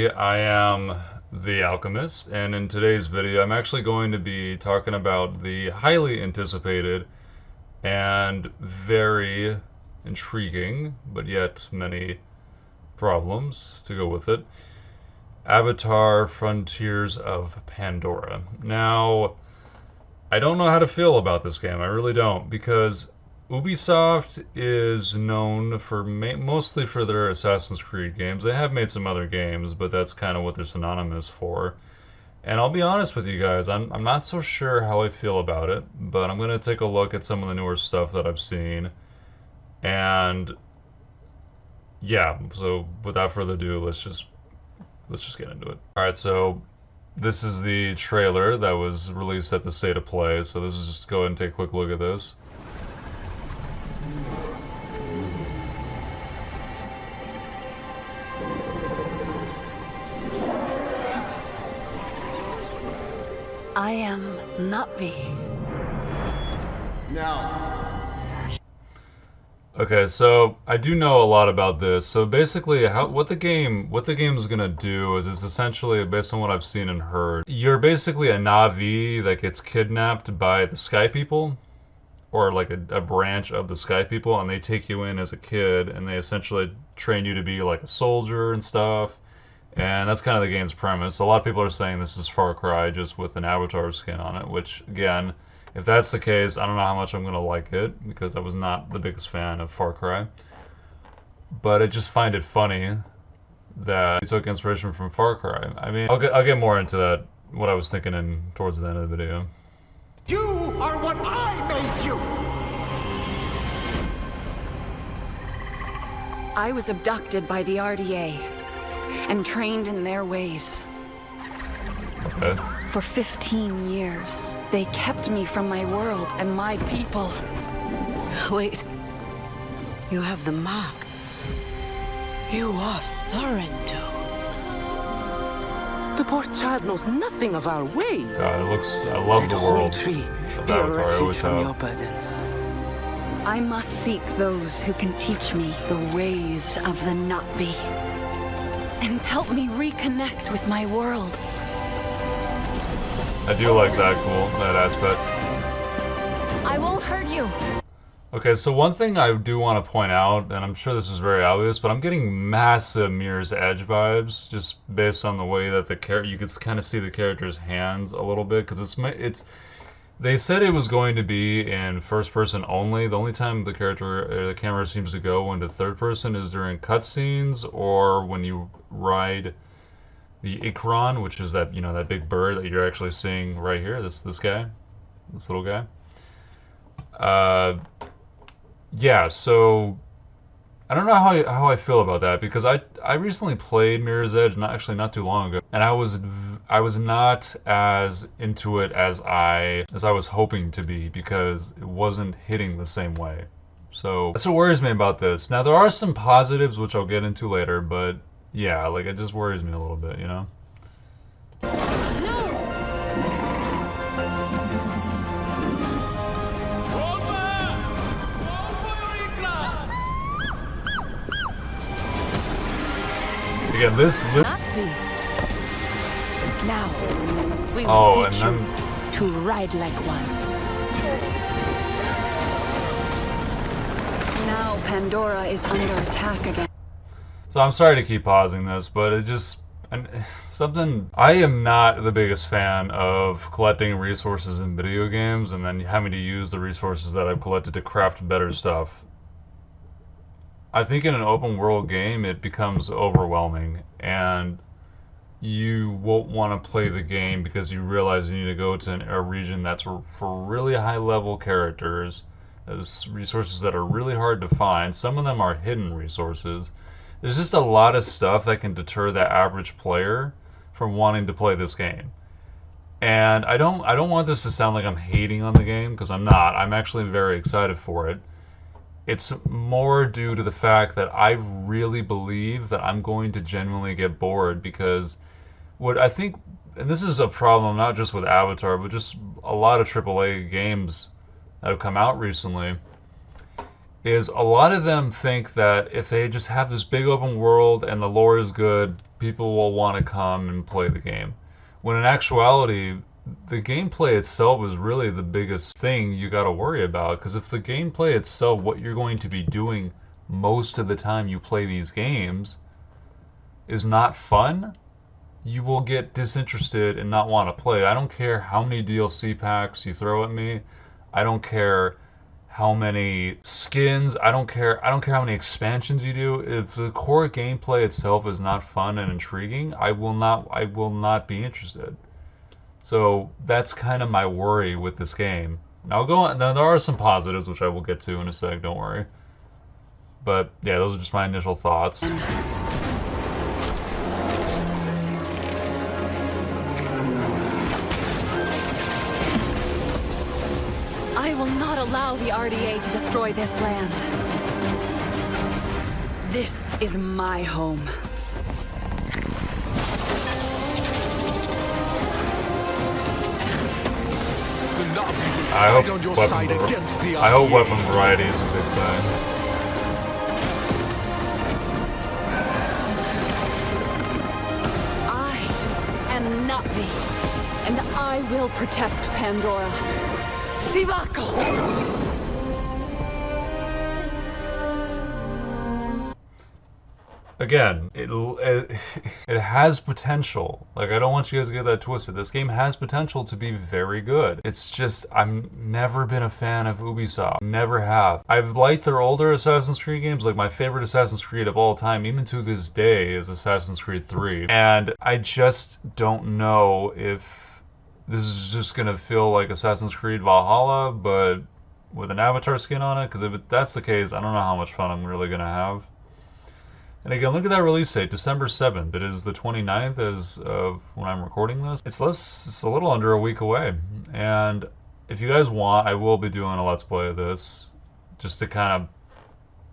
everybody, I am the Alchemist, and in today's video I'm actually going to be talking about the highly anticipated and very intriguing, but yet many problems to go with it, Avatar Frontiers of Pandora. Now, I don't know how to feel about this game, I really don't, because Ubisoft is known for mostly for their Assassin's Creed games. They have made some other games, but that's kind of what they're synonymous for. And I'll be honest with you guys, I'm not so sure how I feel about it, but I'm going to take a look at some of the newer stuff that I've seen. And yeah, so without further ado, let's just get into it. All right, so this is the trailer that was released at the State of Play. So this is just go ahead and take a quick look at this. I am Navi. Now. Okay, so I do know a lot about this. So basically, what the game is gonna do is it's essentially, based on what I've seen and heard, you're basically a Navi that gets kidnapped by the Sky People, or like a branch of the Sky People, and they take you in as a kid, and they essentially train you to be like a soldier and stuff. And that's kind of the game's premise. A lot of people are saying this is Far Cry just with an Avatar skin on it, which, again, if that's the case, I don't know how much I'm going to like it, because I was not the biggest fan of Far Cry. But I just find it funny that they took inspiration from Far Cry. I mean, I'll get more into that, what I was thinking towards the end of the video. You are what I made you! I was abducted by the RDA and trained in their ways. Okay. For 15 years, they kept me from my world and my people. Wait. You have the mark. You are Sorrento. The poor child knows nothing of our ways. God, it looks, I love Let the Holy world Tree of be a Avatar. I refuge always from your have. burdens. I must seek those who can teach me the ways of the Navi and help me reconnect with my world. I do like that that aspect. I won't hurt you. Okay, so one thing I do want to point out, and I'm sure this is very obvious, but I'm getting massive Mirror's Edge vibes just based on the way that you could kind of see the character's hands a little bit, because it's they said it was going to be in first person only. The only time the camera seems to go into third person is during cutscenes or when you ride the Ikran, which is that that big bird that you're actually seeing right here. This guy, this little guy. Yeah, so I don't know how I feel about that, because I recently played Mirror's Edge, not too long ago, and I was not as into it as I was hoping to be, because it wasn't hitting the same way. So that's what worries me about this. Now there are some positives which I'll get into later, but yeah, like it just worries me a little bit, you know? Again, this Now, we will oh, and teach then you to ride like one. Now Pandora is under attack again. so I'm sorry to keep pausing this, but something. I am not the biggest fan of collecting resources in video games and then having to use the resources that I've collected to craft better stuff. I think in an open world game it becomes overwhelming, and you won't want to play the game because you realize you need to go to a region that's for really high level characters. There's resources that are really hard to find. Some of them are hidden resources. There's just a lot of stuff that can deter the average player from wanting to play this game. And I don't want this to sound like I'm hating on the game, because I'm not. I'm actually very excited for it. It's more due to the fact that I really believe that I'm going to genuinely get bored, because what I think, and this is a problem not just with Avatar, but just a lot of AAA games that have come out recently, is a lot of them think that if they just have this big open world and the lore is good, people will want to come and play the game. When in actuality, the gameplay itself is really the biggest thing you got to worry about. Because if the gameplay itself, what you're going to be doing most of the time you play these games, is not fun, you will get disinterested and not want to play. I don't care how many DLC packs you throw at me. I don't care how many skins, I don't care how many expansions you do. If the core gameplay itself is not fun and intriguing, I will not be interested. So that's kind of my worry with this game. Now I'll go on. Now there are some positives which I will get to in a sec, don't worry. But yeah, those are just my initial thoughts. I will not allow the RDA to destroy this land. This is my home. I hope weapon variety is a big thing. I am Navi, and I will protect Pandora. Sivako! Again, it has potential. Like, I don't want you guys to get that twisted. This game has potential to be very good. It's just, I've never been a fan of Ubisoft. Never have. I've liked their older Assassin's Creed games. Like, my favorite Assassin's Creed of all time, even to this day, is Assassin's Creed 3. And I just don't know if this is just gonna feel like Assassin's Creed Valhalla, but with an Avatar skin on it. Because if that's the case, I don't know how much fun I'm really gonna have. And again, look at that release date, December 7th. It is the 29th as of when I'm recording this. It's a little under a week away. And if you guys want, I will be doing a Let's Play of this just to kind of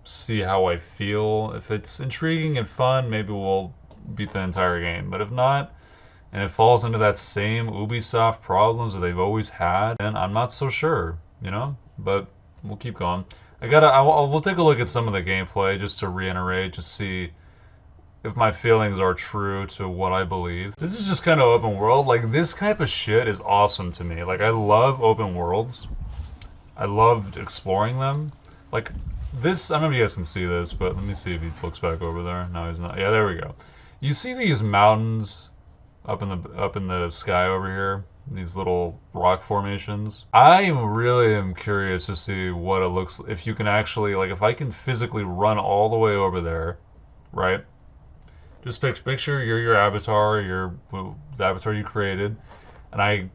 see how I feel. If it's intriguing and fun, maybe we'll beat the entire game. But if not, and it falls into that same Ubisoft problems that they've always had, then I'm not so sure, you know? But we'll keep going. We'll take a look at some of the gameplay just to reiterate, just see if my feelings are true to what I believe. This is just kind of open world. Like, this type of shit is awesome to me. Like, I love open worlds. I loved exploring them. Like, this, I don't know if you guys can see this, but let me see if he looks back over there. No, he's not. Yeah, there we go. You see these mountains up in the sky over here? These little rock formations. I really am curious to see what it looks, if you can actually, like, if I can physically run all the way over there, right? Just picture you're your avatar, the avatar you created, and I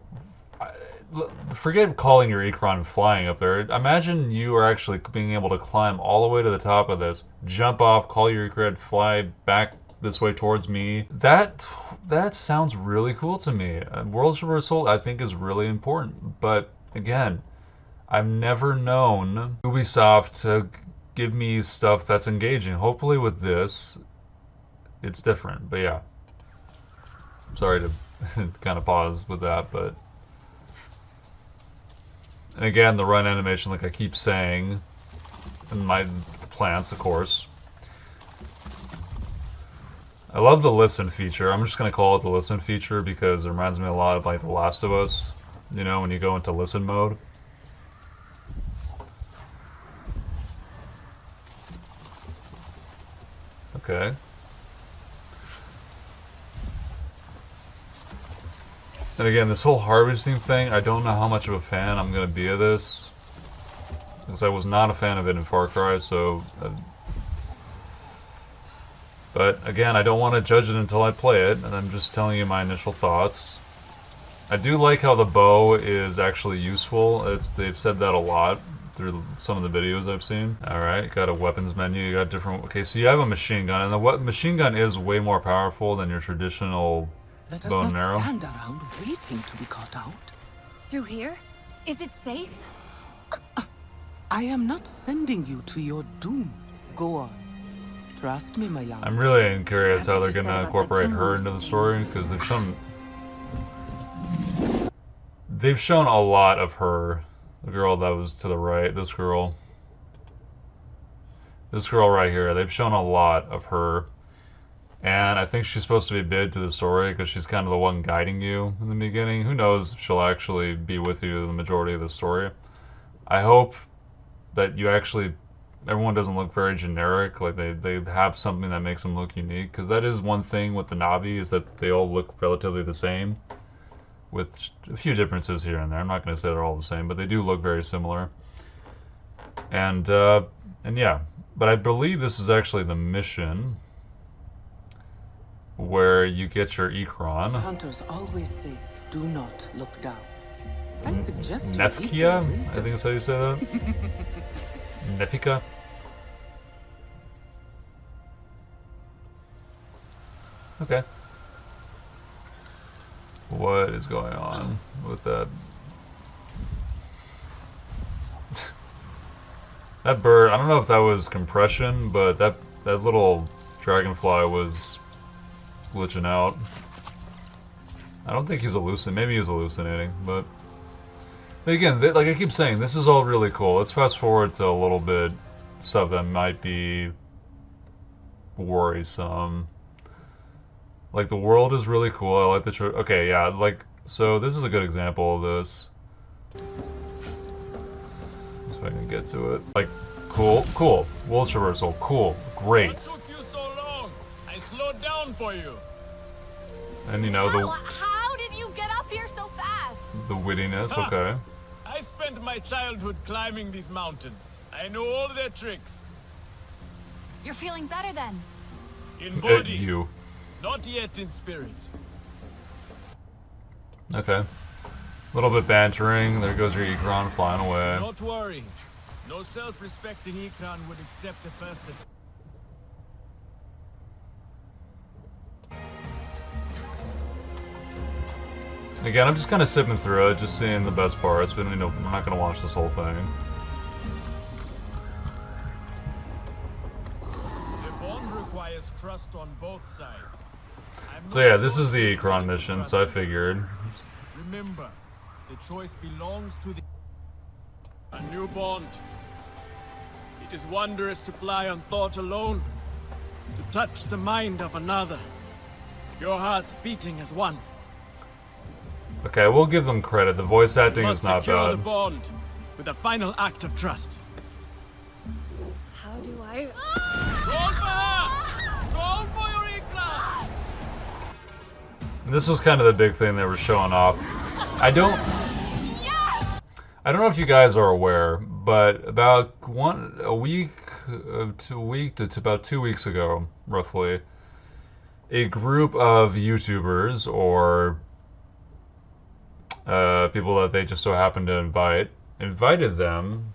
forget calling your Ikran flying up there. Imagine you are actually being able to climb all the way to the top of this, jump off, call your Ikran, fly back this way towards me. That sounds really cool to me. World traversal, I think, is really important. But again, I've never known Ubisoft to give me stuff that's engaging. Hopefully with this, it's different. But yeah, sorry to kind of pause with that. But and again, the run animation, like I keep saying, and my plants, of course. I love the listen feature. I'm just going to call it the listen feature because it reminds me a lot of like The Last of Us, you know, when you go into listen mode. Okay. And again, this whole harvesting thing, I don't know how much of a fan I'm going to be of this. Because I was not a fan of it in Far Cry, so... But again, I don't want to judge it until I play it, and I'm just telling you my initial thoughts. I do like how the bow is actually useful. They've said that a lot through some of the videos I've seen. Alright, got a weapons menu, you got different... Okay, so you have a machine gun, and the machine gun is way more powerful than your traditional bow and arrow. Let us not stand around waiting to be caught out. Through here? Is it safe? I am not sending you to your doom. Go on. Trust me, my young. I'm really curious how they're going to incorporate her into the story, because they've shown a lot of her. The girl that was to the right, this girl. This girl right here, they've shown a lot of her. And I think she's supposed to be big to the story because she's kind of the one guiding you in the beginning. Who knows if she'll actually be with you the majority of the story. I hope that you actually, everyone doesn't look very generic. Like they have something that makes them look unique. Because that is one thing with the Navi, is that they all look relatively the same, with a few differences here and there. I'm not going to say they're all the same, but they do look very similar. And yeah, but I believe this is actually the mission where you get your Ikran. Hunters always say, do not look down. I suggest you heed Nefkia? their I wisdom. think that's how you say that. Nefika? Okay. What is going on with that? That bird, I don't know if that was compression, but that little dragonfly was glitching out. I don't think he's hallucinating. Maybe he's hallucinating, but again, like I keep saying, this is all really cool. Let's fast forward to a little bit stuff that might be worrisome. Like the world is really cool. I like the okay, yeah, like so. This is a good example of this. If I can get to it, like cool, world traversal, cool, great. What took you so long? I slowed down for you. And you know How did you get up here so fast? the wittiness. Ah. Okay. I spent my childhood climbing these mountains. I know all their tricks. You're feeling better then. In body, You. not yet in spirit. Okay. A little bit bantering. There goes your Ikran flying away. Not worry. No self-respecting Ikran would accept the first attack. Again, I'm just kind of sipping through it, just seeing the best parts, but you know, I'm not going to watch this whole thing. The bond requires trust on both sides. I'm So not yeah, this so is the sure Ikran to mission, trust so I you. figured. Remember, the choice belongs to the... A new bond. It is wondrous to fly on thought alone, to touch the mind of another. Your hearts beating as one. Okay, we'll give them credit. The voice acting Must is not secure the bad. bond with a final act of trust. How do I... Roll for her! Roll for your Ikran! And this was kind of the big thing they were showing off. I don't know if you guys are aware, but about a week to about 2 weeks ago, roughly, a group of YouTubers or people that they just so happened to invited them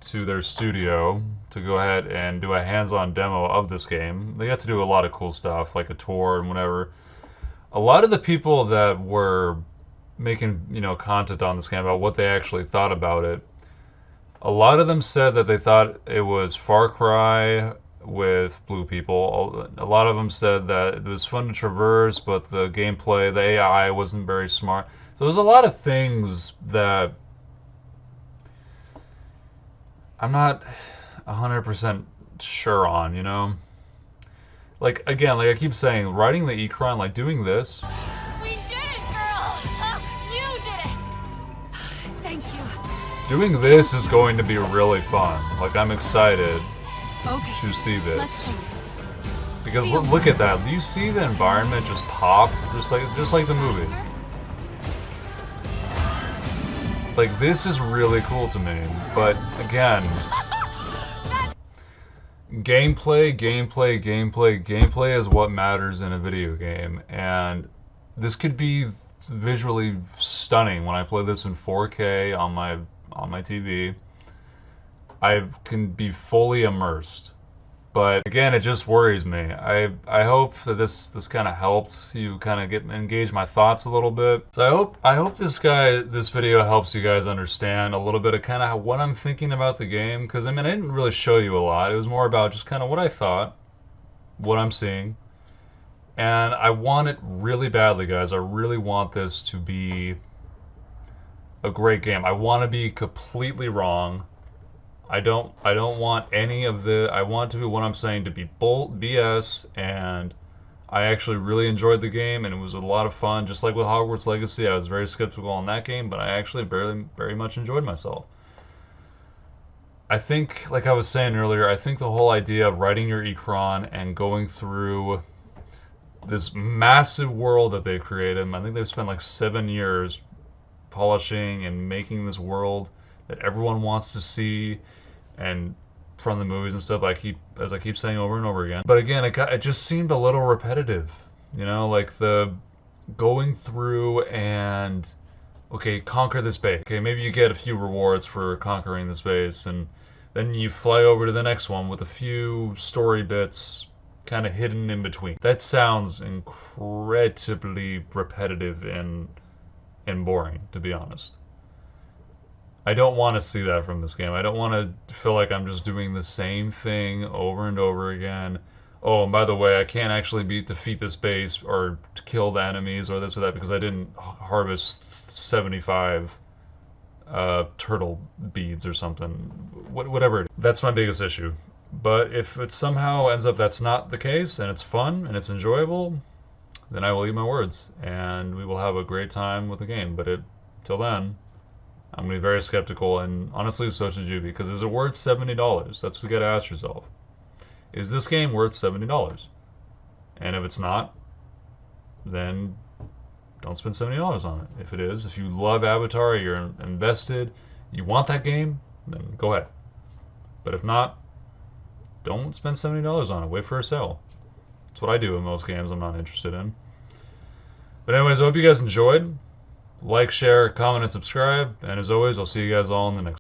to their studio to go ahead and do a hands-on demo of this game. They got to do a lot of cool stuff, like a tour and whatever. A lot of the people that were making, you know, content on this game about what they actually thought about it, a lot of them said that they thought it was Far Cry with blue people. A lot of them said that it was fun to traverse, but the gameplay, the AI wasn't very smart. So there's a lot of things that I'm not 100% sure on, you know? Like, again, like I keep saying, writing the Ikran, like doing this, We did it, girl! You did it! Thank you. doing this is going to be really fun. Like, I'm excited Okay, to see let's this. think. Because look at that. Do you see the environment just pop? Just like the movies. Like, this is really cool to me. But, again, gameplay is what matters in a video game. And this could be visually stunning when I play this in 4K on my TV. I can be fully immersed. But again, it just worries me. I hope that this kind of helped you kind of engage my thoughts a little bit. So I hope this video helps you guys understand a little bit of kind of what I'm thinking about the game. Because I mean, I didn't really show you a lot. It was more about just kind of what I thought, what I'm seeing, and I want it really badly, guys. I really want this to be a great game. I want to be completely wrong. I don't want any of the. I want to be what I'm saying to be bull BS, and I actually really enjoyed the game, and it was a lot of fun. Just like with Hogwarts Legacy, I was very skeptical on that game, but I actually very much enjoyed myself. I think, like I was saying earlier, I think the whole idea of writing your Ikran and going through this massive world that they've created, I think they've spent like 7 years polishing and making this world that everyone wants to see, and from the movies and stuff, as I keep saying over and over again. But again, it just seemed a little repetitive, like the going through and okay, conquer this base. Okay, maybe you get a few rewards for conquering this base, and then you fly over to the next one with a few story bits kind of hidden in between. That sounds incredibly repetitive and boring, to be honest. I don't want to see that from this game. I don't want to feel like I'm just doing the same thing over and over again. Oh, and by the way, I can't actually defeat this base or kill the enemies or this or that because I didn't harvest 75 turtle beads or something. Whatever. That's my biggest issue. But if it somehow ends up that's not the case and it's fun and it's enjoyable, then I will eat my words and we will have a great time with the game. But till then, I'm going to be very skeptical, and honestly, so should you, because is it worth $70? That's what you got to ask yourself. Is this game worth $70? And if it's not, then don't spend $70 on it. If it is, if you love Avatar, you're invested, you want that game, then go ahead. But if not, don't spend $70 on it. Wait for a sale. That's what I do with most games I'm not interested in. But anyways, I hope you guys enjoyed. Like, share, comment, and subscribe. And as always, I'll see you guys all in the next